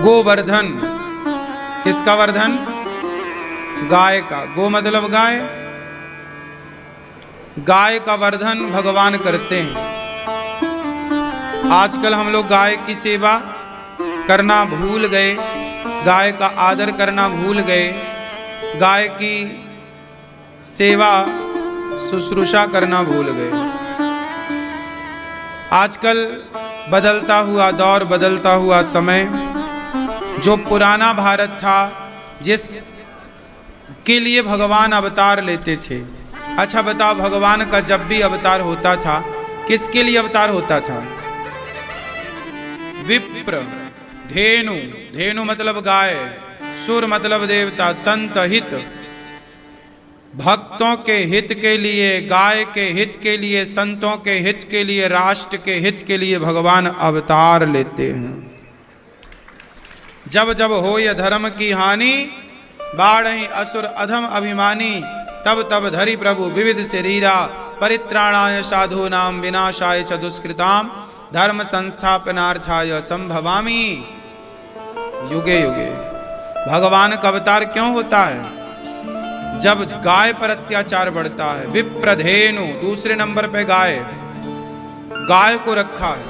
गोवर्धन, किसका वर्धन? गाय का। गो मतलब गाय, गाय का वर्धन भगवान करते हैं। आजकल हम लोग गाय की सेवा करना भूल गए, गाय का आदर करना भूल गए, गाय की सेवा शुश्रूषा करना भूल गए। आजकल बदलता हुआ दौर, बदलता हुआ समय, जो पुराना भारत था जिस के लिए भगवान अवतार लेते थे। अच्छा बताओ, भगवान का जब भी अवतार होता था किसके लिए अवतार होता था? विप्र, धेनु, धेनु मतलब गाय, सुर मतलब देवता, संत हित, भक्तों के हित के लिए, गाय के हित के लिए, संतों के हित के लिए, राष्ट्र के हित के लिए भगवान अवतार लेते हैं। जब जब हो ये धर्म की हानि, बाढ़हि असुर अधम अभिमानी, तब तब धरि प्रभु विविध शरीरा, परित्राणाय साधूनां विनाशाय च दुष्कृतां, धर्म संस्थापनार्थाय संभवामि युगे युगे। भगवान का अवतार क्यों होता है? जब गाय पर अत्याचार बढ़ता है। विप्रधेनु, दूसरे नंबर पे गाय, गाय को रखा है।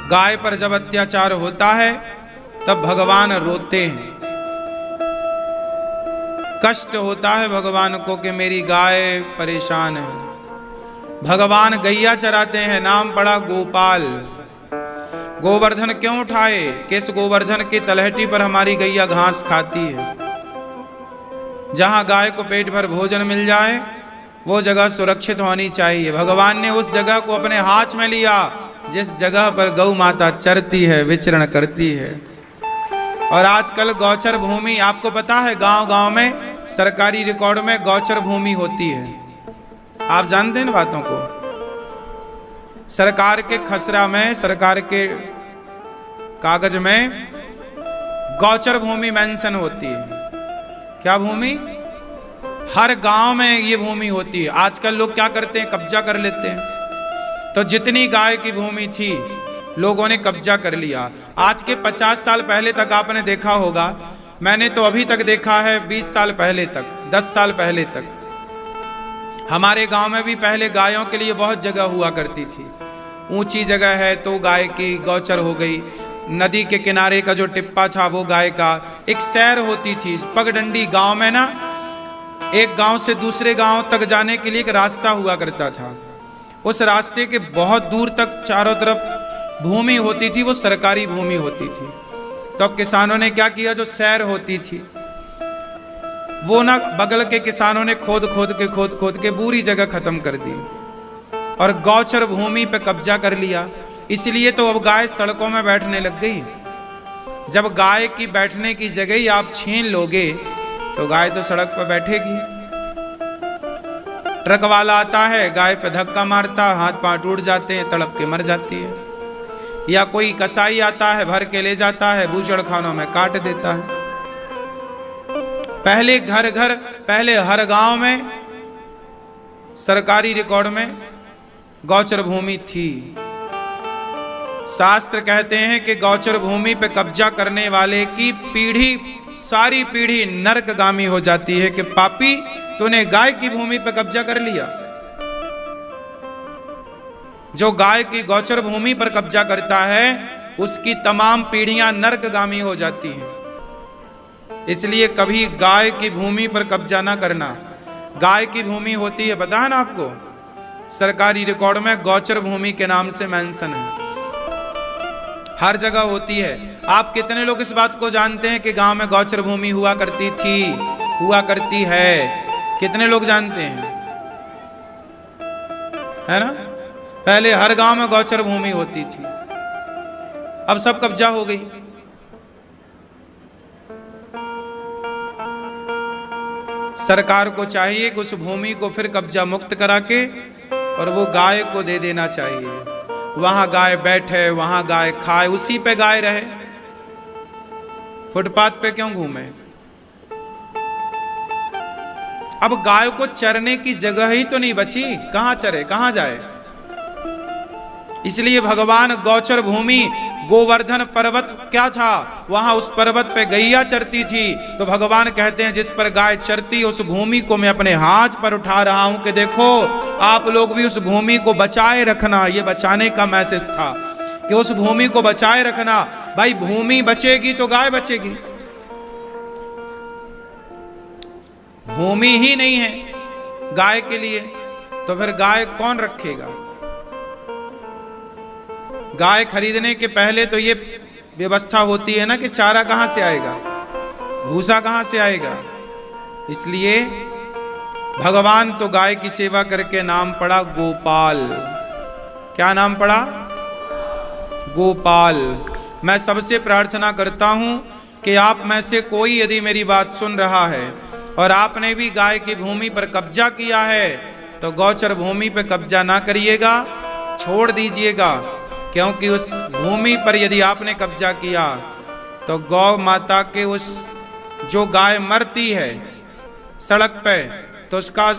गाय पर जब अत्याचार होता है तब भगवान रोते हैं। कष्ट होता है भगवान को कि मेरी गाय परेशान है। भगवान गैया चराते हैं, नाम पड़ा गोपाल। गोवर्धन क्यों उठाए? कि इस गोवर्धन की तलहटी पर हमारी गैया घास खाती है। जहां गाय को पेट भर भोजन मिल जाए वो जगह सुरक्षित होनी चाहिए। भगवान ने उस जगह को अपने हाथ में लिया जिस जगह पर गौ माता चरती है, विचरण करती है। और आजकल गौचर भूमि, आपको पता है गांव गांव में सरकारी रिकॉर्ड में गौचर भूमि होती है। आप जानते हैं इन बातों को? सरकार के खसरा में, सरकार के कागज में गौचर भूमि मेंशन होती है। क्या भूमि? हर गांव में ये भूमि होती है। आजकल लोग क्या करते हैं? कब्जा कर लेते हैं। तो जितनी गाय की भूमि थी लोगों ने कब्जा कर लिया। आज के 50 साल पहले तक आपने देखा होगा, मैंने तो अभी तक देखा है 20 साल पहले तक, 10 साल पहले तक हमारे गांव में भी पहले गायों के लिए बहुत जगह हुआ करती थी। ऊंची जगह है तो गाय की गौचर हो गई, नदी के किनारे का जो टिप्पा था वो गाय का, एक सैर होती थी। पगडंडी गांव में ना, एक गांव से दूसरे गांव तक जाने के लिए एक रास्ता हुआ करता था। उस रास्ते के बहुत दूर तक चारों तरफ भूमि होती थी, वो सरकारी भूमि होती थी। तो अब किसानों ने क्या किया, जो सैर होती थी वो ना बगल के किसानों ने खोद खोद के पूरी जगह खत्म कर दी और गौचर भूमि पे कब्जा कर लिया। इसलिए तो अब गाय सड़कों में बैठने लग गई। जब गाय की बैठने की जगह ही आप छीन लोगे तो गाय तो सड़क पर बैठेगी। ट्रक वाला आता है, गाय पे धक्का मारता, हाथ पांव टूट जाते हैं, तड़प के मर जाती है। या कोई कसाई आता है, भर के ले जाता है, बूचड़ खानों में काट देता है। पहले पहले हर गांव में सरकारी रिकॉर्ड में गौचर भूमि थी। शास्त्र कहते हैं कि गौचर भूमि पे कब्जा करने वाले की पीढ़ी, सारी पीढ़ी नरकगामी हो जाती है कि पापी तूने गाय की भूमि पे कब्जा कर लिया। जो गाय की गौचर भूमि पर कब्जा करता है उसकी तमाम पीढ़ियां नरकगामी हो जाती हैं। इसलिए कभी गाय की भूमि पर कब्जा ना करना। गाय की भूमि होती है, पता है ना आपको, सरकारी रिकॉर्ड में गौचर भूमि के नाम से मेंशन है, हर जगह होती है। आप कितने लोग इस बात को जानते हैं कि गांव में गौचर भूमि हुआ करती थी, हुआ करती है? कितने लोग जानते हैं? है ना? पहले हर गांव में गौचर भूमि होती थी, अब सब कब्जा हो गई। सरकार को चाहिए कि उस भूमि को फिर कब्जा मुक्त करा के और वो गाय को दे देना चाहिए। वहां गाय बैठे, वहां गाय खाए, उसी पे गाय रहे। फुटपाथ पे क्यों घूमे? अब गाय को चरने की जगह ही तो नहीं बची, कहां चरे, कहां जाए? इसलिए भगवान गौचर भूमि गोवर्धन पर्वत क्या था, वहां उस पर्वत पे गैया चरती थी। तो भगवान कहते हैं जिस पर गाय चरती उस भूमि को मैं अपने हाथ पर उठा रहा हूं कि देखो आप लोग भी उस भूमि को बचाए रखना। ये बचाने का मैसेज था कि उस भूमि को बचाए रखना। भाई भूमि बचेगी तो गाय बचेगी। भूमि ही नहीं है गाय के लिए तो फिर गाय कौन रखेगा। गाय खरीदने के पहले तो ये व्यवस्था होती है ना कि चारा कहां से आएगा, भूसा कहां से आएगा। इसलिए भगवान तो गाय की सेवा करके नाम पड़ा गोपाल। क्या नाम पड़ा? गोपाल। मैं सबसे प्रार्थना करता हूं कि आप में से कोई यदि मेरी बात सुन रहा है और आपने भी गाय की भूमि पर कब्जा किया है तो गौचर भूमि पर कब्जा ना करिएगा, छोड़ दीजिएगा। क्योंकि उस भूमि पर यदि आपने कब्जा किया तो गौ माता के उस जो गाय मरती है सड़क पे तो उसका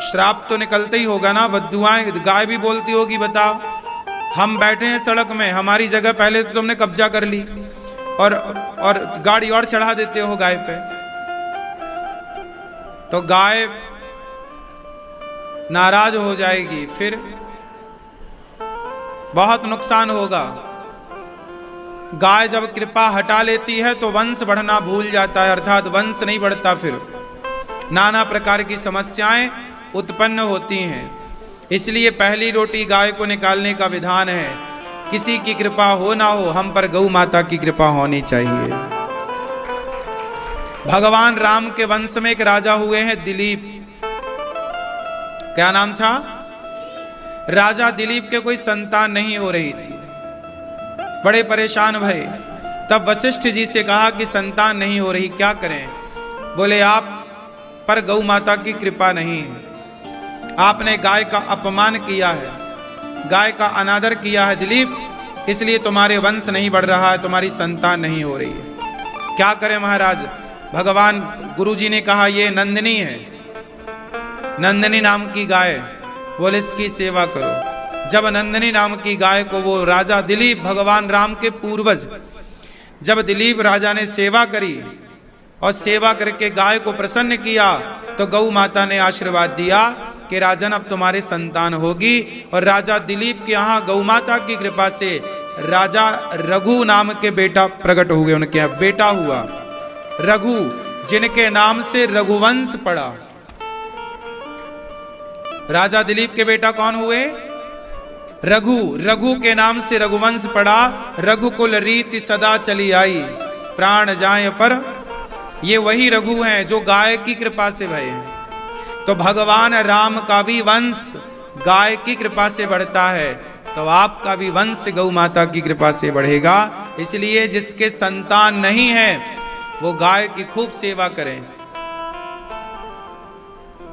श्राप तो निकलता ही होगा ना। बद्दुआएं गाय भी बोलती होगी, बताओ हम बैठे हैं सड़क में, हमारी जगह पहले तो तुमने कब्जा कर ली और गाड़ी और चढ़ा देते हो गाय पे, तो गाय नाराज हो जाएगी, फिर बहुत नुकसान होगा। गाय जब कृपा हटा लेती है तो वंश बढ़ना भूल जाता है, अर्थात वंश नहीं बढ़ता, फिर नाना प्रकार की समस्याएं उत्पन्न होती हैं। इसलिए पहली रोटी गाय को निकालने का विधान है। किसी की कृपा हो ना हो, हम पर गौ माता की कृपा होनी चाहिए। भगवान राम के वंश में एक राजा हुए हैं दिलीप। क्या नाम था? राजा दिलीप के कोई संतान नहीं हो रही थी, बड़े परेशान भये। तब वशिष्ठ जी से कहा कि संतान नहीं हो रही, क्या करें? बोले आप पर गौ माता की कृपा नहीं है, आपने गाय का अपमान किया है, गाय का अनादर किया है दिलीप, इसलिए तुम्हारे वंश नहीं बढ़ रहा है, तुम्हारी संतान नहीं हो रही है। क्या करें महाराज? भगवान गुरुजी ने कहा ये नंदिनी है, नंदिनी नाम की गाय, बोले इसकी सेवा करो। जब नंदिनी नाम की गाय को वो राजा दिलीप, भगवान राम के पूर्वज, जब दिलीप राजा ने सेवा करी और सेवा करके गाय को प्रसन्न किया तो गौ माता ने आशीर्वाद दिया कि राजन अब तुम्हारे संतान होगी। और राजा दिलीप के यहाँ गौ माता की कृपा से राजा रघु नाम के बेटा प्रकट हुए, उनके यहाँ बेटा हुआ रघु, जिनके नाम से रघुवंश पड़ा। राजा दिलीप के बेटा कौन हुए? रघु। रघु के नाम से रघुवंश पड़ा। रघुकुल रीति सदा चली आई, प्राण जाए पर। ये वही रघु हैं जो गाय की कृपा से भये हैं। तो भगवान राम का भी वंश गाय की कृपा से बढ़ता है, तो आपका भी वंश गौ माता की कृपा से बढ़ेगा। इसलिए जिसके संतान नहीं है वो गाय की खूब सेवा करें,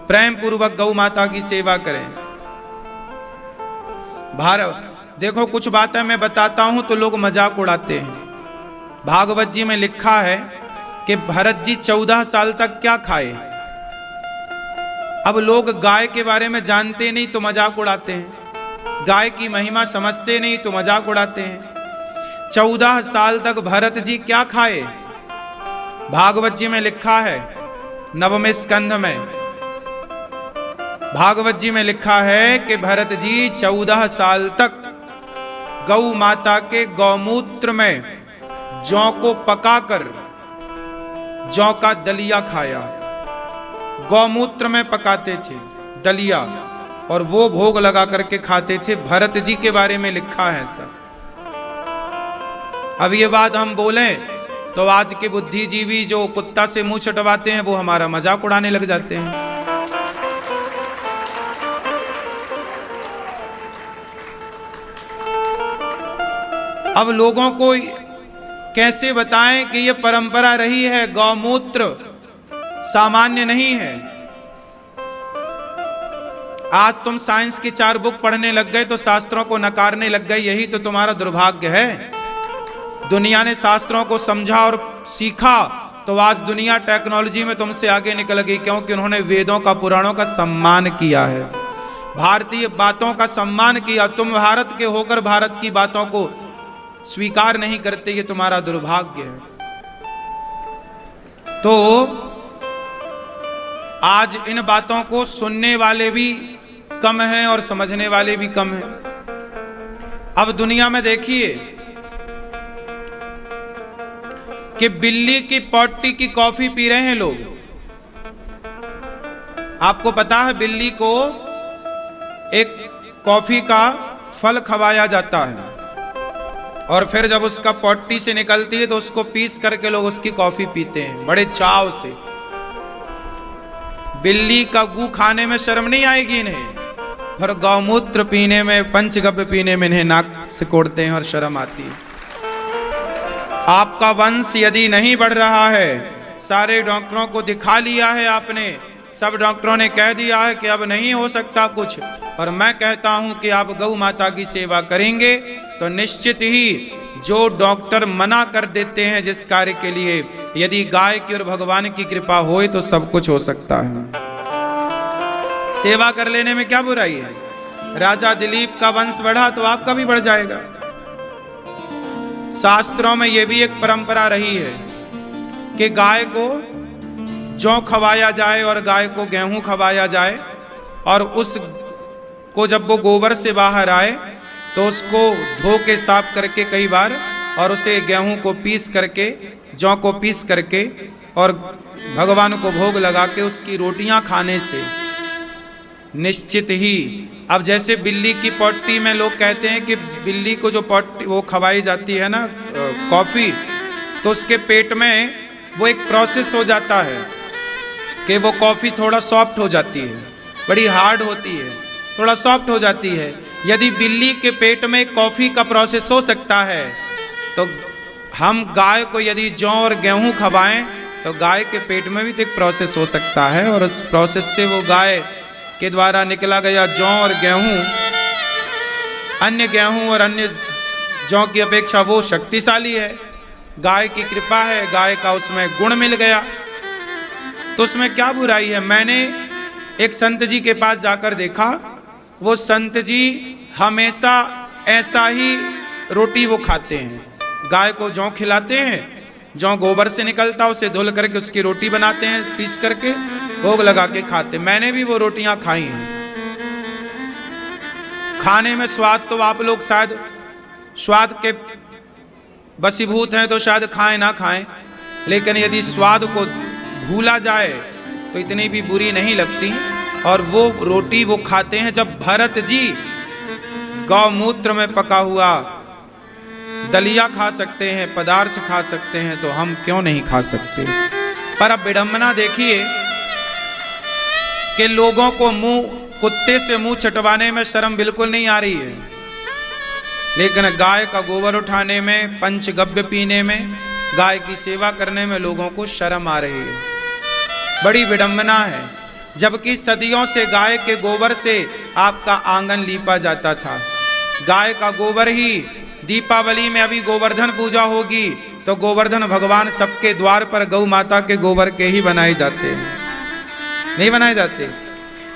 प्रेम पूर्वक गौ माता की सेवा करें। भारत देखो, कुछ बातें मैं बताता हूं तो लोग मजाक उड़ाते हैं। भागवत जी में लिखा है कि भरत जी 14 साल तक क्या खाए। अब लोग गाय के बारे में जानते नहीं तो मजाक उड़ाते हैं, गाय की महिमा समझते नहीं तो मजाक उड़ाते हैं। 14 साल तक भरत जी क्या खाए? भागवत जी में लिखा है, नवम स्कंध में भागवत जी में लिखा है कि भरत जी 14 साल तक गौ माता के गौमूत्र में जौ को पकाकर जौ का दलिया खाया। गौमूत्र में पकाते थे दलिया और वो भोग लगा करके खाते थे। भरत जी के बारे में लिखा है सर। अब ये बात हम बोलें तो आज के बुद्धिजीवी जो कुत्ता से मुंह चटवाते हैं वो हमारा मजाक उड़ाने लग जाते हैं। अब लोगों को कैसे बताएं कि ये परंपरा रही है, गौमूत्र सामान्य नहीं है। आज तुम साइंस की 4 बुक पढ़ने लग गए तो शास्त्रों को नकारने लग गए, यही तो तुम्हारा दुर्भाग्य है। दुनिया ने शास्त्रों को समझा और सीखा तो आज दुनिया टेक्नोलॉजी में तुमसे आगे निकल गई, क्योंकि उन्होंने वेदों का पुराणों का सम्मान किया है। भारतीय बातों का सम्मान किया, तुम भारत के होकर भारत की बातों को स्वीकार नहीं करते, ये तुम्हारा दुर्भाग्य है। तो आज इन बातों को सुनने वाले भी कम हैं और समझने वाले भी कम हैं। अब दुनिया में देखिए कि बिल्ली की पोटी की कॉफी पी रहे हैं लोग। आपको पता है बिल्ली को एक कॉफी का फल खवाया जाता है और फिर जब उसका पोटी से निकलती है तो उसको पीस करके लोग उसकी कॉफी पीते हैं बड़े चाव से। बिल्ली का गू खाने में शर्म नहीं आएगी इन्हें, पर गौमूत्र पीने में, पंचगव्य पीने में इन्हें नाक से कोड़ते हैं और शर्म आती है। आपका वंश यदि नहीं बढ़ रहा है, सारे डॉक्टरों को दिखा लिया है आपने, सब डॉक्टरों ने कह दिया है कि अब नहीं हो सकता कुछ, और मैं कहता हूं कि आप गौ माता की सेवा करेंगे तो निश्चित ही जो डॉक्टर मना कर देते हैं जिस कार्य के लिए, यदि गाय की और भगवान की कृपा होए तो सब कुछ हो सकता है। सेवा कर लेने में क्या बुराई है? राजा दिलीप का वंश बढ़ा तो आपका भी बढ़ जाएगा। शास्त्रों में यह भी एक परंपरा रही है कि गाय को जौ खवाया जाए और गाय को गेहूं खवाया जाए, और उसको जब वो गोबर से बाहर आए तो उसको धो के साफ करके कई बार, और उसे गेहूं को पीस करके, जौ को पीस करके और भगवान को भोग लगा के उसकी रोटियां खाने से निश्चित ही, अब जैसे बिल्ली की पोटी में लोग कहते हैं कि बिल्ली को जो पोटी वो खवाई जाती है ना कॉफी, तो उसके पेट में वो एक प्रोसेस हो जाता है कि वो कॉफी थोड़ा सॉफ्ट हो जाती है, बड़ी हार्ड होती है, थोड़ा सॉफ्ट हो जाती है। यदि बिल्ली के पेट में कॉफी का प्रोसेस हो सकता है तो हम गाय को यदि जौ और गेहूं खवाएं तो गाय के पेट में भी तो एक प्रोसेस हो सकता है, और उस प्रोसेस से वो गाय के द्वारा निकला गया जौ और गेहूं, अन्य गेहूं और अन्य जौ की अपेक्षा वो शक्तिशाली है। गाय की कृपा है, गाय का उसमें गुण मिल गया, तो उसमें क्या बुराई है? मैंने एक संत जी के पास जाकर देखा, वो संत जी हमेशा ऐसा ही रोटी वो खाते हैं। गाय को जौ खिलाते हैं, जौ गोबर से निकलता, उसे धुल करके उसकी रोटी बनाते हैं, पीस करके भोग लगा के खाते। मैंने भी वो रोटियां खाई हैं। खाने में स्वाद तो आप लोग शायद स्वाद के वशीभूत हैं तो शायद खाएं ना खाएं, लेकिन यदि स्वाद को भूला जाए तो इतनी भी बुरी नहीं लगती। और वो रोटी वो खाते हैं। जब भरत जी गौमूत्र में पका हुआ दलिया खा सकते हैं, पदार्थ खा सकते हैं, तो हम क्यों नहीं खा सकते? पर अब विडंबना देखिए कि लोगों को कुत्ते से मुंह चटवाने में शर्म बिल्कुल नहीं आ रही है, लेकिन गाय का गोबर उठाने में, पंचगव्य पीने में, गाय की सेवा करने में लोगों को शर्म आ रही है। बड़ी विडंबना है। जबकि सदियों से गाय के गोबर से आपका आंगन लीपा जाता था। गाय का गोबर ही, दीपावली में अभी गोवर्धन पूजा होगी तो गोवर्धन भगवान सबके द्वार पर गौ माता के गोबर के ही बनाए जाते हैं, नहीं बनाए जाते।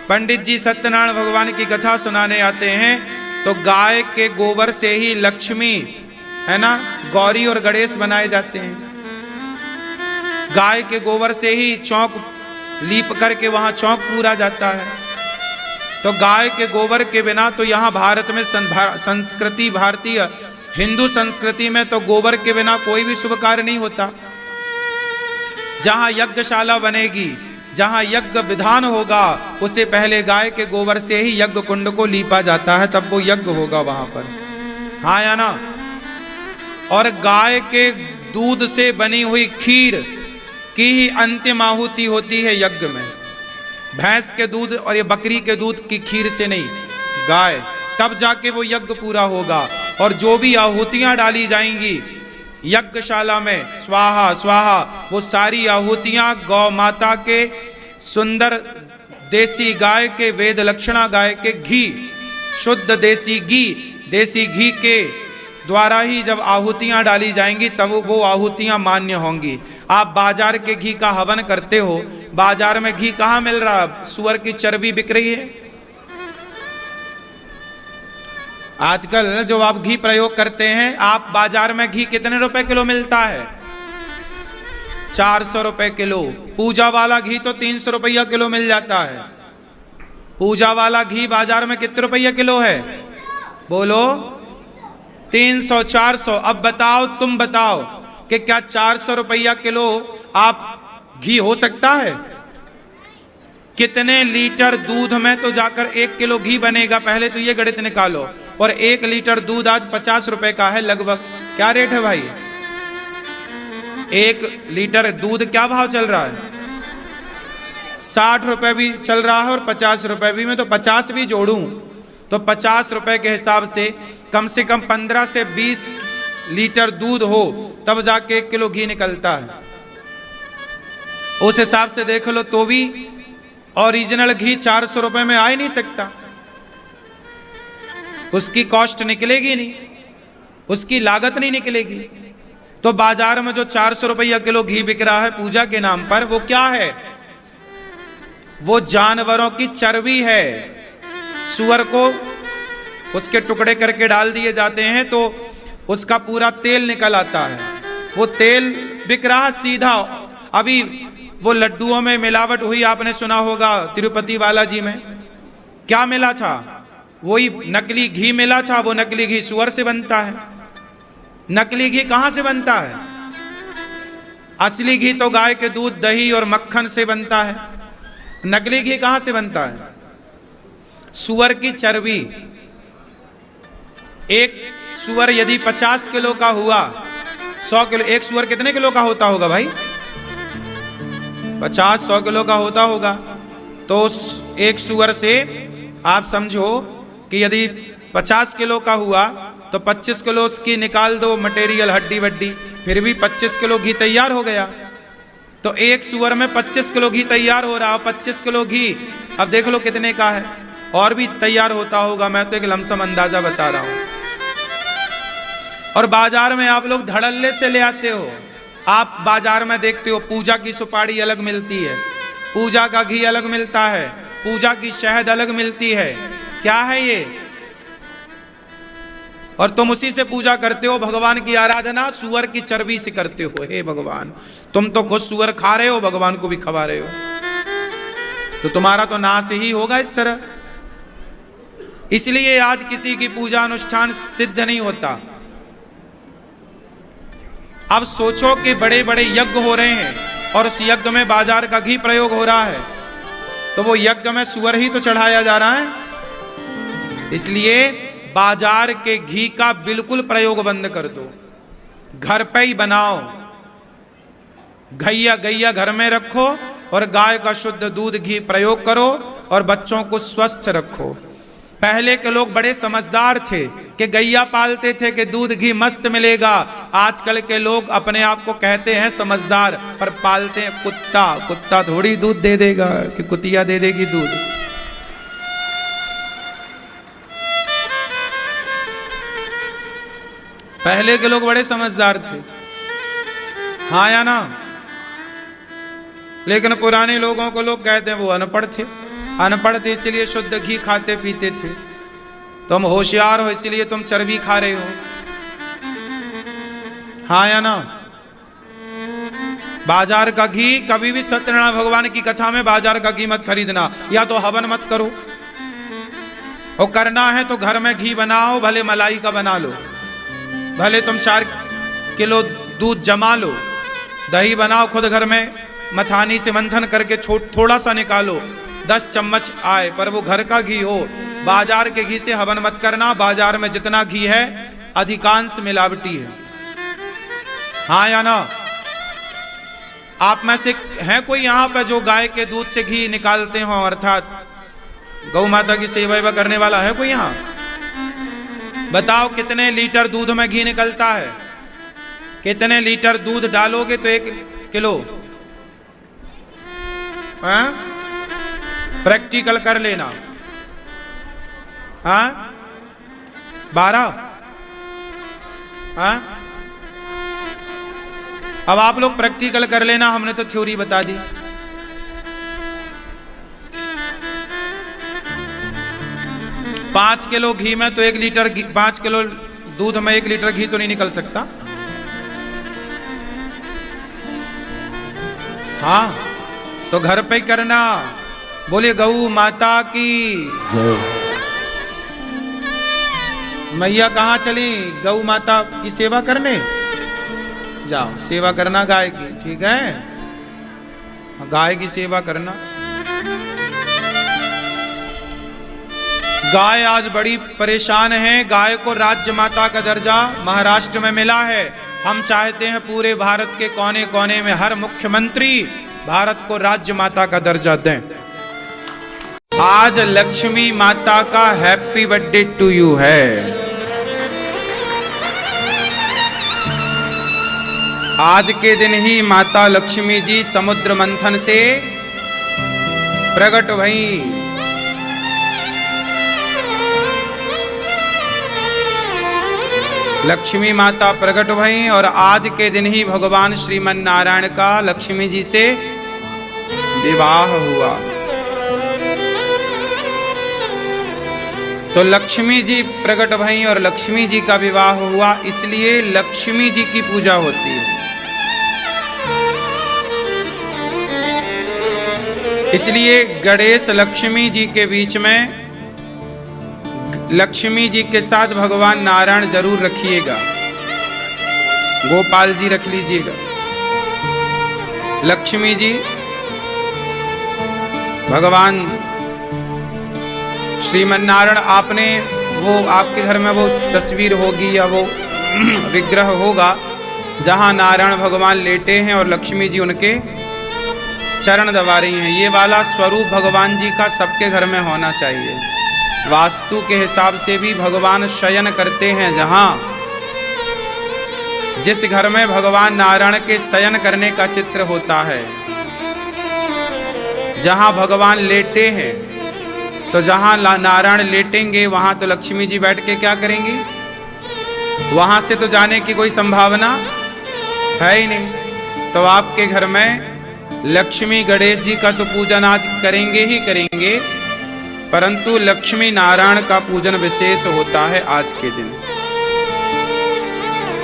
पंडित जी सत्यनारायण भगवान की कथा सुनाने आते हैं तो गाय के गोबर से ही लक्ष्मी, है ना, गौरी और गणेश बनाए जाते हैं। गाय के गोबर से ही चौक लीप करके वहां चौक पूरा जाता है। तो गाय के गोबर के बिना तो यहाँ भारत में संस्कृति, भारतीय हिंदू संस्कृति में तो गोबर के बिना कोई भी शुभ कार्य नहीं होता। जहां यज्ञशाला बनेगी, जहां यज्ञ विधान होगा, उससे पहले गाय के गोबर से ही यज्ञ कुंड को लीपा जाता है, तब वो यज्ञ होगा वहां पर, हाँ या ना। और गाय के दूध से बनी हुई खीर की ही अंतिम आहुति होती है यज्ञ में। भैंस के दूध और ये बकरी के दूध की खीर से नहीं, गाय, तब जाके वो यज्ञ पूरा होगा। और जो भी आहुतियां डाली जाएंगी यज्ञशाला में, स्वाहा स्वाहा, वो सारी आहुतियां गौ माता के सुंदर देसी गाय के, वेद लक्षणा गाय के घी, शुद्ध देसी घी के द्वारा ही जब आहुतियां डाली जाएंगी तब वो आहुतियां मान्य होंगी। आप बाजार के घी का हवन करते हो, बाजार में घी कहाँ मिल रहा है? सुअर की चर्बी बिक रही है, आजकल जो आप घी प्रयोग करते हैं, आप बाजार में घी कितने रुपए किलो मिलता है? 400 रुपए किलो। पूजा वाला घी तो 300 रुपया किलो मिल जाता है। पूजा वाला घी बाजार में कितने रुपया किलो है? बोलो 300 400। अब बताओ, तुम बताओ कि क्या 400 रुपया किलो आप घी हो सकता है? कितने लीटर दूध में तो जाकर 1 किलो घी बनेगा? पहले तो ये गणित निकालो। और 1 लीटर दूध आज 50 रुपए का है लगभग। क्या रेट है भाई? 1 लीटर दूध क्या भाव चल रहा है? 60 रुपए भी चल रहा है और 50 रुपए भी। मैं तो 50 भी जोड़ूं तो 50 रुपए के हिसाब से कम 15 से 20 लीटर दूध हो तब जाके 1 किलो घी निकलता है। उस हिसाब से देख लो तो भी ओरिजिनल घी 400 रुपए में आ ही नहीं सकता। उसकी कॉस्ट निकलेगी नहीं, उसकी लागत नहीं निकलेगी। तो बाजार में जो 400 रुपया किलो घी बिक रहा है पूजा के नाम पर, वो क्या है? वो जानवरों की चर्बी है। सुअर को उसके टुकड़े करके डाल दिए जाते हैं तो उसका पूरा तेल निकल आता है। वो तेल बिक रहा सीधा। अभी वो लड्डुओं में मिलावट हुई, आपने सुना होगा तिरुपति बालाजी में क्या मिला था? वही नकली घी मिला था। वो नकली घी सुअर से बनता है। नकली घी कहां से बनता है? असली घी तो गाय के दूध, दही और मक्खन से बनता है। नकली घी कहां से बनता है? सुअर की चर्बी। एक सुअर यदि 50 किलो का हुआ, 100 किलो, एक सुअर कितने किलो का होता होगा भाई? 50-100 किलो का होता होगा। तो उस एक सुअर से आप समझो कि यदि 50 किलो का हुआ तो 25 किलो उसकी निकाल दो मटेरियल, हड्डी वड्डी, फिर भी 25 किलो घी तैयार हो गया। तो एक सुअर में 25 किलो घी तैयार हो रहा। 25 किलो घी अब देख लो कितने का है। और भी तैयार होता होगा, मैं तो एक लमसम अंदाजा बता रहा हूं। और बाजार में आप लोग धड़ल्ले से ले आते हो। आप बाजार में देखते हो पूजा की सुपारी अलग मिलती है, पूजा का घी अलग मिलता है, पूजा की शहद अलग मिलती है। क्या है ये? और तुम उसी से पूजा करते हो। भगवान की आराधना सुअर की चर्बी से करते हो। हे भगवान, तुम तो खुद सुअर खा रहे हो, भगवान को भी खवा रहे हो, तो तुम्हारा तो नाश ही होगा इस तरह। इसलिए आज किसी की पूजा अनुष्ठान सिद्ध नहीं होता। अब सोचो कि बड़े बड़े यज्ञ हो रहे हैं और उस यज्ञ में बाजार का घी प्रयोग हो रहा है, तो वो यज्ञ में सुअर ही तो चढ़ाया जा रहा है। इसलिए बाजार के घी का बिल्कुल प्रयोग बंद कर दो। घर पे ही बनाओ। गैया घर में रखो और गाय का शुद्ध दूध घी प्रयोग करो और बच्चों को स्वस्थ रखो। पहले के लोग बड़े समझदार थे कि गैया पालते थे कि दूध घी मस्त मिलेगा। आजकल के लोग अपने आप को कहते हैं समझदार, पर पालते हैं कुत्ता। कुत्ता थोड़ी दूध दे देगा कि कुतिया दे देगी दूध। पहले के लोग बड़े समझदार थे, हाँ या ना? लेकिन पुराने लोगों को लोग कहते हैं वो अनपढ़ थे। अनपढ़ थे इसलिए शुद्ध घी खाते पीते थे। तुम होशियार हो इसलिए तुम चर्बी खा रहे हो, हाँ या ना? बाजार का घी कभी भी सत्यनारायण भगवान की कथा में बाजार का घी मत खरीदना, या तो हवन मत करो। और करना है तो घर में घी बनाओ, भले मलाई का बना लो, भले तुम 4 किलो दूध जमा लो, दही बनाओ खुद घर में, मथानी से मंथन करके थोड़ा सा निकालो, 10 चम्मच आए, पर वो घर का घी हो। बाजार के घी से हवन मत करना। बाजार में जितना घी है अधिकांश मिलावटी है, हाँ या ना? आप में से है कोई यहाँ पे जो गाय के दूध से घी निकालते हो, अर्थात गौ माता की सेवा वेवा करने वाला है कोई यहाँ? बताओ कितने लीटर दूध में घी निकलता है? कितने लीटर दूध डालोगे तो 1 किलो? प्रैक्टिकल कर लेना। हाँ 12। हाँ अब आप लोग प्रैक्टिकल कर लेना, हमने तो थ्योरी बता दी। 5 किलो घी में तो 1 लीटर 5 किलो दूध में 1 लीटर घी तो नहीं निकल सकता। हाँ, तो घर पे करना। बोले गौ माता की जय। मैया कहाँ चली? गौ माता की सेवा करने जाओ, सेवा करना गाय की, ठीक है, गाय की सेवा करना। गाय आज बड़ी परेशान है। गाय को राज्य माता का दर्जा महाराष्ट्र में मिला है। हम चाहते हैं पूरे भारत के कोने कोने में हर मुख्यमंत्री भारत को राज्य माता का दर्जा दें। आज लक्ष्मी माता का हैप्पी बर्थडे टू यू है। आज के दिन ही माता लक्ष्मी जी समुद्र मंथन से प्रकट भई। लक्ष्मी माता प्रकट भई और आज के दिन ही भगवान श्रीमन नारायण का लक्ष्मी जी से विवाह हुआ। तो लक्ष्मी जी प्रकट भई और लक्ष्मी जी का विवाह हुआ, इसलिए लक्ष्मी जी की पूजा होती है। इसलिए गणेश लक्ष्मी जी के बीच में लक्ष्मी जी के साथ भगवान नारायण जरूर रखिएगा। गोपाल जी रख लीजिएगा। लक्ष्मी जी भगवान श्रीमन नारायण, आपने वो आपके घर में वो तस्वीर होगी या वो विग्रह होगा जहां नारायण भगवान लेटे हैं और लक्ष्मी जी उनके चरण दबा रही हैं। ये वाला स्वरूप भगवान जी का सबके घर में होना चाहिए। वास्तु के हिसाब से भी भगवान शयन करते हैं। जहां जिस घर में भगवान नारायण के शयन करने का चित्र होता है, जहां भगवान लेटे हैं, तो जहां नारायण लेटेंगे वहां तो लक्ष्मी जी बैठ के क्या करेंगी? वहां से तो जाने की कोई संभावना है ही नहीं। तो आपके घर में लक्ष्मी गणेश जी का तो पूजन आज करेंगे ही करेंगे, परंतु लक्ष्मी नारायण का पूजन विशेष होता है आज के दिन।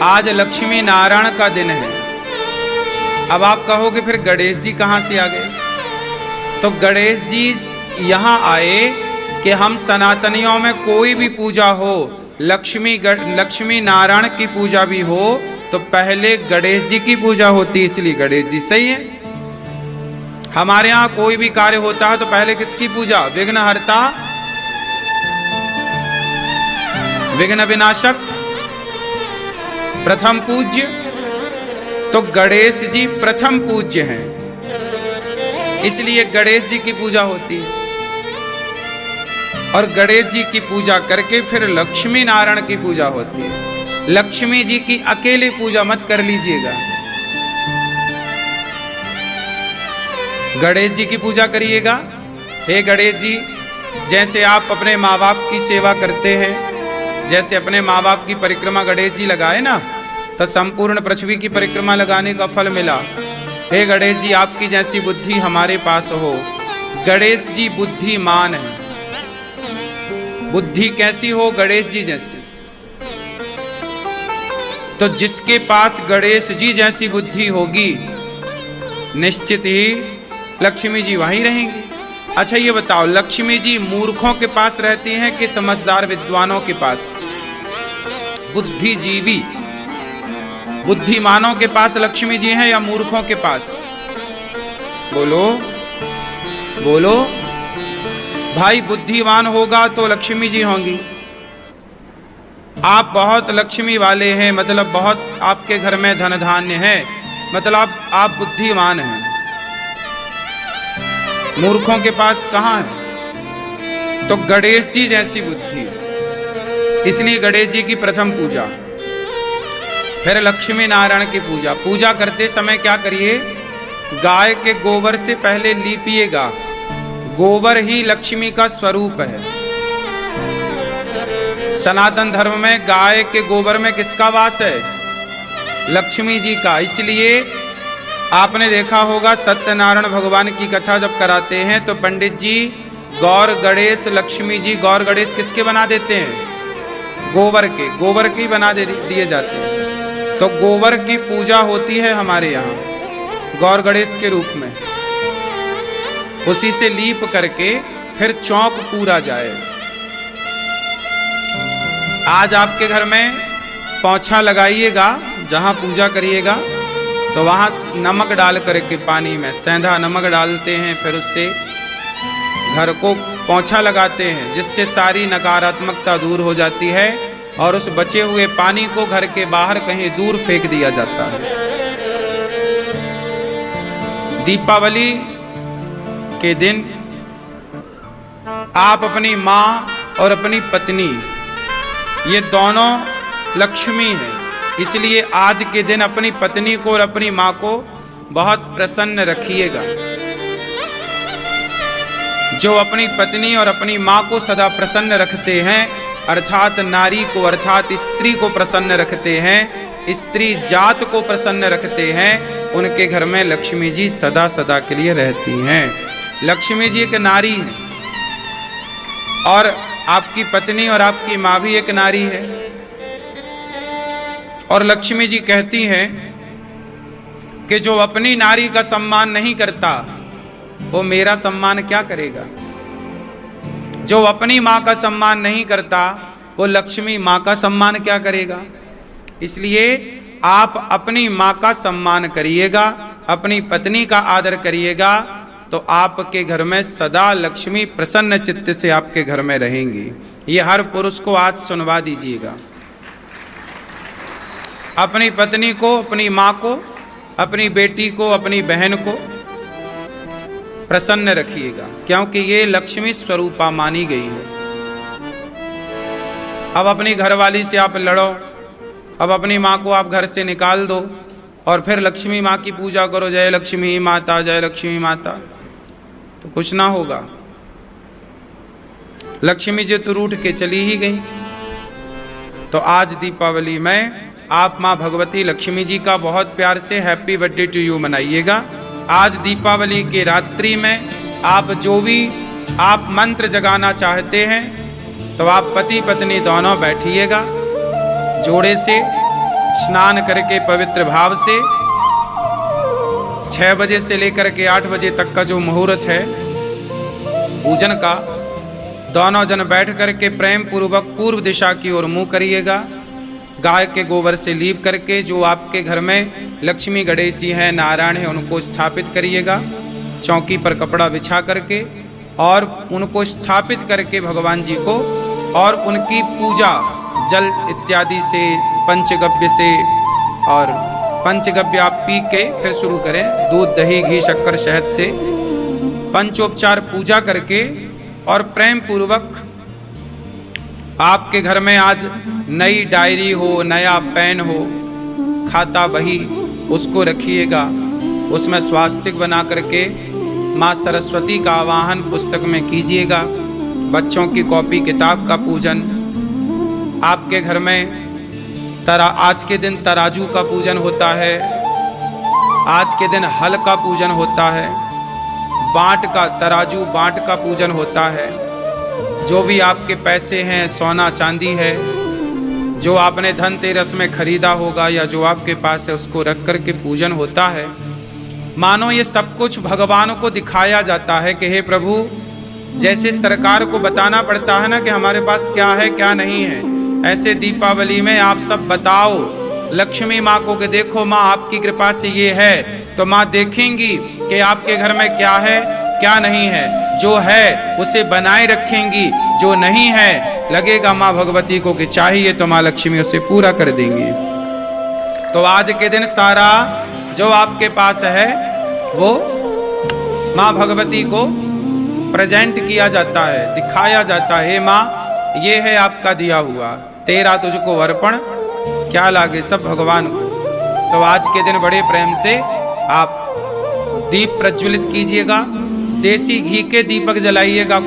आज लक्ष्मी नारायण का दिन है। अब आप कहोगे फिर गणेश जी कहां से आ गए? तो गणेश जी यहां आए कि हम सनातनियों में कोई भी पूजा हो, लक्ष्मी नारायण की पूजा भी हो, तो पहले गणेश जी की पूजा होती, इसलिए गणेश जी सही है। हमारे यहां कोई भी कार्य होता है तो पहले किसकी पूजा? विघ्नहर्ता, विघ्न विनाशक, प्रथम पूज्य। तो गणेश जी प्रथम पूज्य हैं, इसलिए गणेश जी की पूजा होती है। और गणेश जी की पूजा करके फिर लक्ष्मी नारायण की पूजा होती है। लक्ष्मी जी की अकेले पूजा मत कर लीजिएगा, गणेश जी की पूजा करिएगा। हे गणेश जी, जैसे आप अपने माँ बाप की सेवा करते हैं, जैसे अपने माँ बाप की परिक्रमा गणेश जी लगाए ना, तो संपूर्ण पृथ्वी की परिक्रमा लगाने का फल मिला। हे गणेश जी, आपकी जैसी बुद्धि हमारे पास हो। गणेश जी बुद्धिमान है। बुद्धि कैसी हो? गणेश जी जैसी। तो जिसके पास गणेश जी जैसी बुद्धि होगी, निश्चित ही लक्ष्मी जी वहीं रहेंगी। अच्छा ये बताओ, लक्ष्मी जी मूर्खों के पास रहती हैं कि समझदार विद्वानों के पास? बुद्धिजीवी बुद्धिमानों के पास लक्ष्मी जी हैं या मूर्खों के पास? बोलो बोलो भाई। बुद्धिमान होगा तो लक्ष्मी जी होंगी। आप बहुत लक्ष्मी वाले हैं, मतलब बहुत आपके घर में धन धान्य है, मतलब आप बुद्धिमान हैं। मूर्खों के पास कहां है? तो गणेश जी जैसी बुद्धि, इसलिए गणेश जी की प्रथम पूजा। फिर लक्ष्मी नारायण की पूजा। पूजा करते समय क्या करिए? गाय के गोबर से पहले लीपिएगा। गोबर ही लक्ष्मी का स्वरूप है। सनातन धर्म में गाय के गोबर में किसका वास है? लक्ष्मी जी का। इसलिए आपने देखा होगा सत्यनारायण भगवान की कथा जब कराते हैं तो पंडित जी गौर गणेश लक्ष्मी जी, गौर गणेश किसके बना देते हैं? गोबर के, गोबर के ही बना दिए जाते हैं। तो गोबर की पूजा होती है हमारे यहाँ गौर गणेश के रूप में। उसी से लीप करके फिर चौक पूरा जाए। आज आपके घर में पोंछा लगाइएगा, जहां पूजा करिएगा तो वहां नमक डाल करके पानी में सेंधा नमक डालते हैं, फिर उससे घर को पोंछा लगाते हैं, जिससे सारी नकारात्मकता दूर हो जाती है और उस बचे हुए पानी को घर के बाहर कहीं दूर फेंक दिया जाता है। दीपावली के दिन आप अपनी माँ और अपनी पत्नी, ये दोनों लक्ष्मी हैं, इसलिए आज के दिन अपनी पत्नी को और अपनी माँ को बहुत प्रसन्न रखिएगा। जो अपनी पत्नी और अपनी माँ को सदा प्रसन्न रखते हैं, अर्थात नारी को अर्थात स्त्री को प्रसन्न रखते हैं, स्त्री जात को प्रसन्न रखते हैं, उनके घर में लक्ष्मी जी सदा सदा के लिए रहती हैं। लक्ष्मी जी एक नारी है और आपकी पत्नी और आपकी माँ भी एक नारी है। और लक्ष्मी जी कहती हैं कि जो अपनी नारी का सम्मान नहीं करता वो मेरा सम्मान क्या करेगा। जो अपनी माँ का सम्मान नहीं करता वो लक्ष्मी माँ का सम्मान क्या करेगा। इसलिए आप अपनी माँ का सम्मान करिएगा, अपनी पत्नी का आदर करिएगा, तो आपके घर में सदा लक्ष्मी प्रसन्न चित्त से आपके घर में रहेंगी। ये हर पुरुष को आज सुनवा दीजिएगा। अपनी पत्नी को, अपनी माँ को, अपनी बेटी को, अपनी बहन को प्रसन्न रखिएगा, क्योंकि ये लक्ष्मी स्वरूपा मानी गई है। अब अपनी घरवाली से आप लड़ो, अब अपनी माँ को आप घर से निकाल दो और फिर लक्ष्मी माँ की पूजा करो, जय लक्ष्मी माता, जय लक्ष्मी माता, तो कुछ ना होगा। लक्ष्मी जी तो रूठ के चली ही गई। तो आज दीपावली में आप माँ भगवती लक्ष्मी जी का बहुत प्यार से हैप्पी बर्थडे टू यू मनाइएगा। आज दीपावली के रात्रि में आप जो भी आप मंत्र जगाना चाहते हैं तो आप पति पत्नी दोनों बैठिएगा, जोड़े से स्नान करके पवित्र भाव से 6 बजे से लेकर के 8 बजे तक का जो मुहूर्त है पूजन का, दोनों जन बैठ करके प्रेम पूर्वक पूर्व दिशा की ओर मुंह करिएगा। गाय के गोबर से लीप करके जो आपके घर में लक्ष्मी गणेश जी हैं, नारायण हैं, उनको स्थापित करिएगा चौकी पर कपड़ा बिछा करके, और उनको स्थापित करके भगवान जी को और उनकी पूजा जल इत्यादि से, पंचगव्य से, और पंचगव्य आप पी के फिर शुरू करें, दूध दही घी शक्कर शहद से पंचोपचार पूजा करके और प्रेम पूर्वक आपके घर में आज नई डायरी हो, नया पेन हो, खाता बही, उसको रखिएगा। उसमें स्वास्तिक बना करके माँ सरस्वती का आवाहन पुस्तक में कीजिएगा। बच्चों की कॉपी किताब का पूजन, आपके घर में आज के दिन तराजू का पूजन होता है, आज के दिन हल का पूजन होता है, बांट का, तराजू बांट का पूजन होता है। जो भी आपके पैसे हैं, सोना चांदी है, जो आपने धनतेरस में खरीदा होगा या जो आपके पास है, उसको रख कर के पूजन होता है। मानो ये सब कुछ भगवान को दिखाया जाता है कि हे प्रभु, जैसे सरकार को बताना पड़ता है ना कि हमारे पास क्या है क्या नहीं है, ऐसे दीपावली में आप सब बताओ लक्ष्मी माँ को कि देखो माँ आपकी कृपा से ये है, तो माँ देखेंगी कि आपके घर में क्या है क्या नहीं है। जो है उसे बनाए रखेंगी, जो नहीं है लगेगा माँ भगवती को कि चाहिए तो माँ लक्ष्मी उसे पूरा कर देंगी। तो आज के दिन सारा जो आपके पास है वो माँ भगवती को प्रेजेंट किया जाता है, दिखाया जाता है। हे माँ, ये है आपका दिया हुआ, तेरा तुझको अर्पण, क्या लागे सब भगवान को। तो आज के दिन बड़े प्रेम से आप दीप प्रज्वलित कीजिएगा, देसी घी के दीपक जलाइएगा,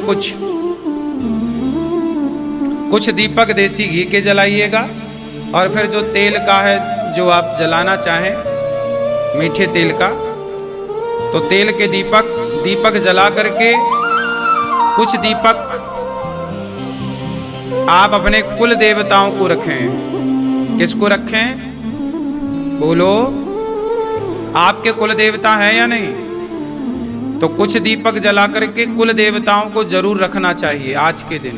कुछ दीपक देसी घी के जलाइएगा, और फिर जो तेल का है जो आप जलाना चाहें, मीठे तेल का, तो तेल के दीपक जला करके कुछ दीपक आप अपने कुल देवताओं को रखें। किसको रखें? बोलो, आपके कुल देवता है या नहीं? तो कुछ दीपक जला करके कुल देवताओं को जरूर रखना चाहिए। आज के दिन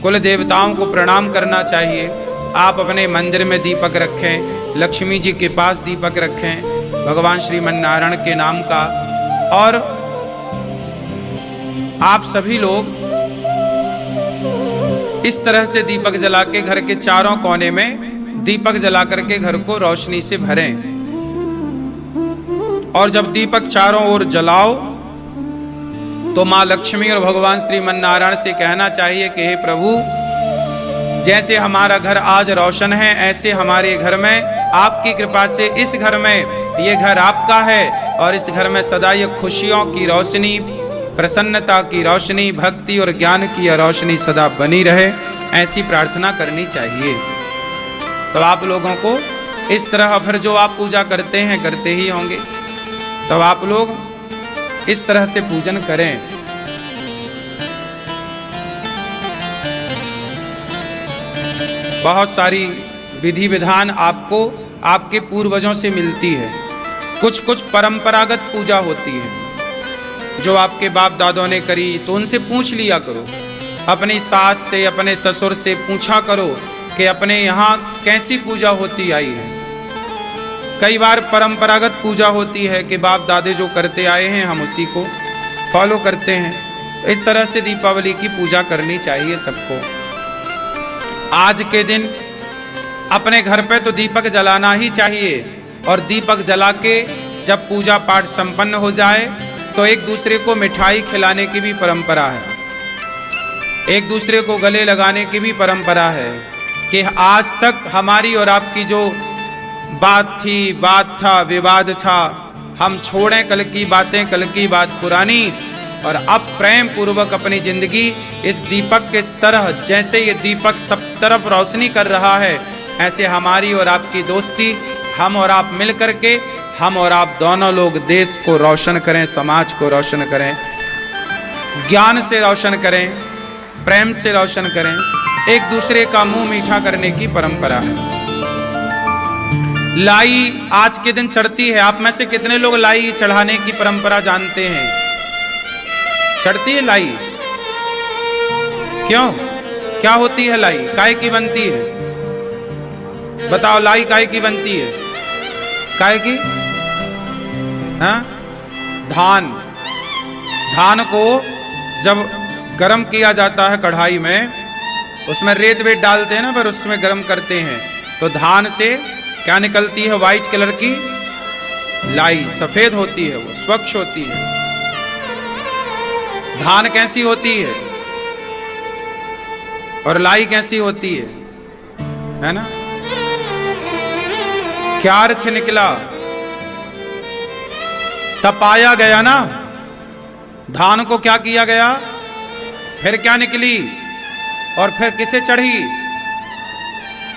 कुल देवताओं को प्रणाम करना चाहिए। आप अपने मंदिर में दीपक रखें, लक्ष्मी जी के पास दीपक रखें भगवान श्रीमन नारायण के नाम का। और आप सभी लोग इस तरह से दीपक जला के घर के चारों कोने में दीपक जला करके घर को रोशनी से भरें। और जब दीपक चारों ओर जलाओ तो मां लक्ष्मी और भगवान श्रीमन नारायण से कहना चाहिए कि हे प्रभु, जैसे हमारा घर आज रोशन है, ऐसे हमारे घर में आपकी कृपा से इस घर में, ये घर आपका है और इस घर में सदा ये खुशियों की रोशनी, प्रसन्नता की रोशनी, भक्ति और ज्ञान की रोशनी सदा बनी रहे, ऐसी प्रार्थना करनी चाहिए। तो आप लोगों को इस तरह, फिर जो आप पूजा करते हैं करते ही होंगे, तो आप लोग इस तरह से पूजन करें। बहुत सारी विधि विधान आपको आपके पूर्वजों से मिलती है। कुछ कुछ परंपरागत पूजा होती है जो आपके बाप दादों ने करी, तो उनसे पूछ लिया करो। अपनी सास से, अपने ससुर से पूछा करो कि अपने यहाँ कैसी पूजा होती आई है। कई बार परंपरागत पूजा होती है कि बाप दादे जो करते आए हैं हम उसी को फॉलो करते हैं। इस तरह से दीपावली की पूजा करनी चाहिए सबको। आज के दिन अपने घर पे तो दीपक जलाना ही चाहिए, और दीपक जला के जब पूजा पाठ संपन्न हो जाए तो एक दूसरे को मिठाई खिलाने की भी परंपरा है, एक दूसरे को गले लगाने की भी परंपरा है। कि आज तक हमारी और आपकी जो बात था, विवाद था, हम छोड़ें कल की बातें, कल की बात पुरानी, और अब प्रेम पूर्वक अपनी जिंदगी इस दीपक के तरह, जैसे ये दीपक सब तरफ रोशनी कर रहा है, ऐसे हमारी और आपकी दोस्ती, हम और आप मिल करके, हम और आप दोनों लोग देश को रोशन करें, समाज को रोशन करें, ज्ञान से रोशन करें, प्रेम से रोशन करें। एक दूसरे का मुंह मीठा करने की परंपरा है। लाई आज के दिन चढ़ती है। आप में से कितने लोग लाई चढ़ाने की परंपरा जानते हैं? चढ़ती है लाई? क्यों? क्या होती है लाई? काय की बनती है? बताओ, लाई काय की बनती है? काय की? हाँ? धान को जब गरम किया जाता है कढ़ाई में, उसमें रेत वेत डालते हैं ना, फिर उसमें गरम करते हैं, तो धान से क्या निकलती है? व्हाइट कलर की लाई, सफेद होती है, वो स्वच्छ होती है। धान कैसी होती है और लाई कैसी होती है ना? क्या अर्थ निकला? तपाया गया ना, धान को क्या किया गया, फिर क्या निकली, और फिर किसे चढ़ी?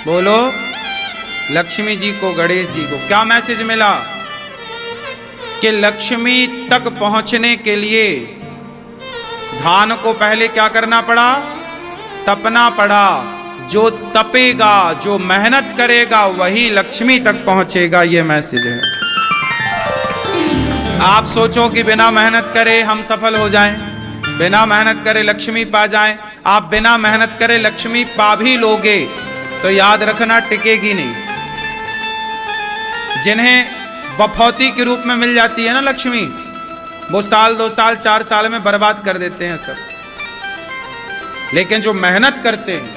बोलो, लक्ष्मी जी को, गणेश जी को। क्या मैसेज मिला? कि लक्ष्मी तक पहुंचने के लिए धान को पहले क्या करना पड़ा? तपना पड़ा। जो तपेगा, जो मेहनत करेगा, वही लक्ष्मी तक पहुंचेगा। ये मैसेज है। आप सोचो कि बिना मेहनत करे हम सफल हो जाएं, बिना मेहनत करे लक्ष्मी पा जाएं। आप बिना मेहनत करे लक्ष्मी पा भी लोगे तो याद रखना टिकेगी नहीं। जिन्हें बफौती के रूप में मिल जाती है ना लक्ष्मी, वो साल 2 साल 4 साल में बर्बाद कर देते हैं सब। लेकिन जो मेहनत करते हैं,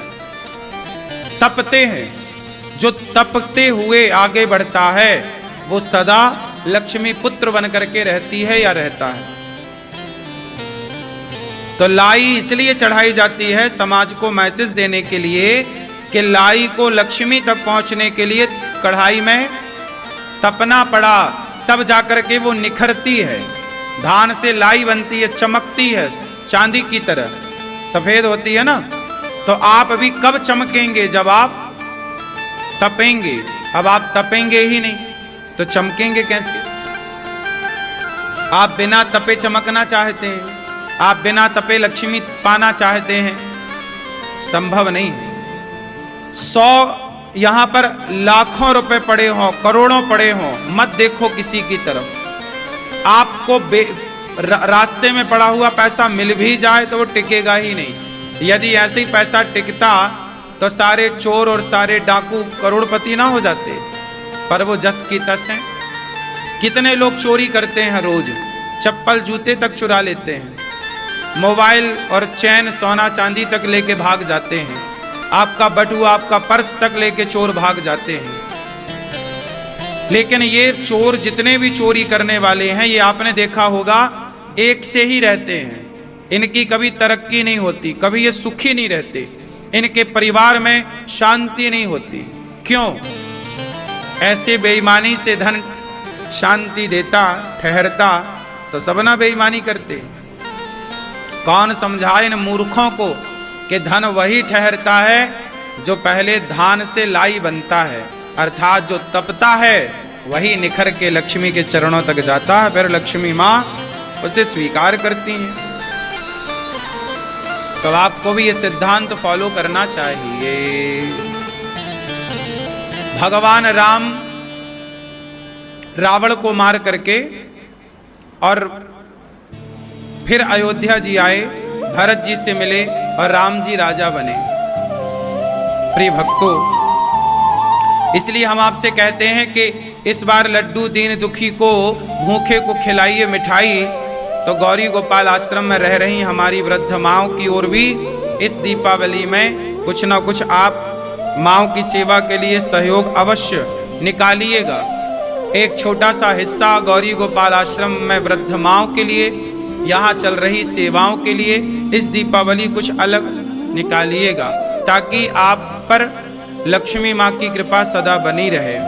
तपते हैं, जो तपते हुए आगे बढ़ता है, वो सदा लक्ष्मी पुत्र बन करके रहती है या रहता है। तो लाई इसलिए चढ़ाई जाती है समाज को मैसेज देने के लिए कि लाई को लक्ष्मी तक पहुंचने के लिए कढ़ाई में तपना पड़ा, तब जाकर के वो निखरती है। धान से लाई बनती है, चमकती है, चांदी की तरह सफेद होती है ना। तो आप अभी कब चमकेंगे? जब आप तपेंगे। अब आप तपेंगे ही नहीं तो चमकेंगे कैसे? आप बिना तपे चमकना चाहते हैं, आप बिना तपे लक्ष्मी पाना चाहते हैं, संभव नहीं है। 100 यहां पर लाखों रुपए पड़े हों, करोड़ों पड़े हों, मत देखो किसी की तरफ। आपको रास्ते में पड़ा हुआ पैसा मिल भी जाए तो वो टिकेगा ही नहीं। यदि ऐसे ही पैसा टिकता तो सारे चोर और सारे डाकू करोड़पति ना हो जाते। पर वो जस की तस हैं। कितने लोग चोरी करते हैं रोज, चप्पल जूते तक चुरा लेते हैं, मोबाइल और चैन सोना चांदी तक लेके भाग जाते हैं, आपका बटुआ आपका पर्स तक लेके चोर भाग जाते हैं। लेकिन ये चोर जितने भी चोरी करने वाले हैं, ये आपने देखा होगा एक से ही रहते हैं। इनकी कभी तरक्की नहीं होती, कभी ये सुखी नहीं रहते, इनके परिवार में शांति नहीं होती। क्यों? ऐसे बेईमानी से धन शांति देता ठहरता तो सब ना बेईमानी करते। कौन समझाए इन मूर्खों को कि धन वही ठहरता है जो पहले धान से लाई बनता है, अर्थात जो तपता है वही निखर के लक्ष्मी के चरणों तक जाता है, फिर लक्ष्मी माँ उसे स्वीकार करती हैं। तो आपको भी ये सिद्धांत फॉलो करना चाहिए। भगवान राम रावण को मार करके और फिर अयोध्या जी आए, भरत जी से मिले और राम जी राजा बने। प्रिय भक्तों, इसलिए हम आपसे कहते हैं कि इस बार लड्डू दीन दुखी को, भूखे को खिलाइए मिठाई। तो गौरी गोपाल आश्रम में रह रही हमारी वृद्ध माओं की ओर भी इस दीपावली में कुछ ना कुछ आप माओं की सेवा के लिए सहयोग अवश्य निकालिएगा। एक छोटा सा हिस्सा गौरी गोपाल आश्रम में वृद्ध माओं के लिए, यहाँ चल रही सेवाओं के लिए इस दीपावली कुछ अलग निकालिएगा, ताकि आप पर लक्ष्मी माँ की कृपा सदा बनी रहे।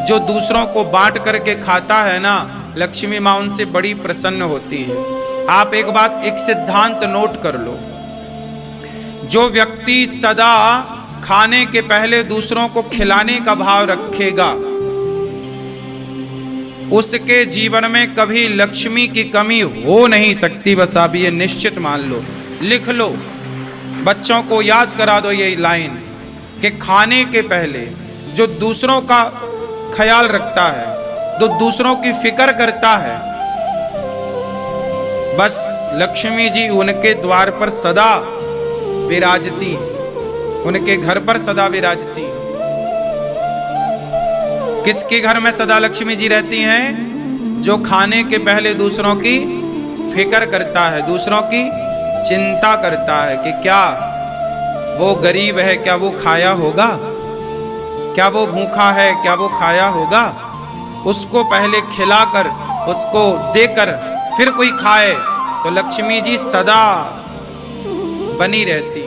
जो दूसरों को बांट करके खाता है ना, लक्ष्मी माँ उनसे बड़ी प्रसन्न होती है। आप एक बात, एक सिद्धांत नोट कर लो, जो व्यक्ति सदा खाने के पहले दूसरों को खिलाने का भाव रखेगा, उसके जीवन में कभी लक्ष्मी की कमी हो नहीं सकती। बस आप ये निश्चित मान लो, लिख लो, बच्चों को याद करा दो ये लाइन कि खाने के पहले जो दूसरों का ख्याल रखता है, जो दूसरों की फिक्र करता है, बस लक्ष्मी जी उनके द्वार पर सदा विराजती, उनके घर पर सदा विराजती। किसके घर में सदा लक्ष्मी जी रहती हैं? जो खाने के पहले दूसरों की फिक्र करता है, दूसरों की चिंता करता है कि क्या वो गरीब है, क्या वो खाया होगा, क्या वो भूखा है, क्या वो खाया होगा। उसको पहले खिलाकर, उसको देकर फिर कोई खाए तो लक्ष्मी जी सदा बनी रहती।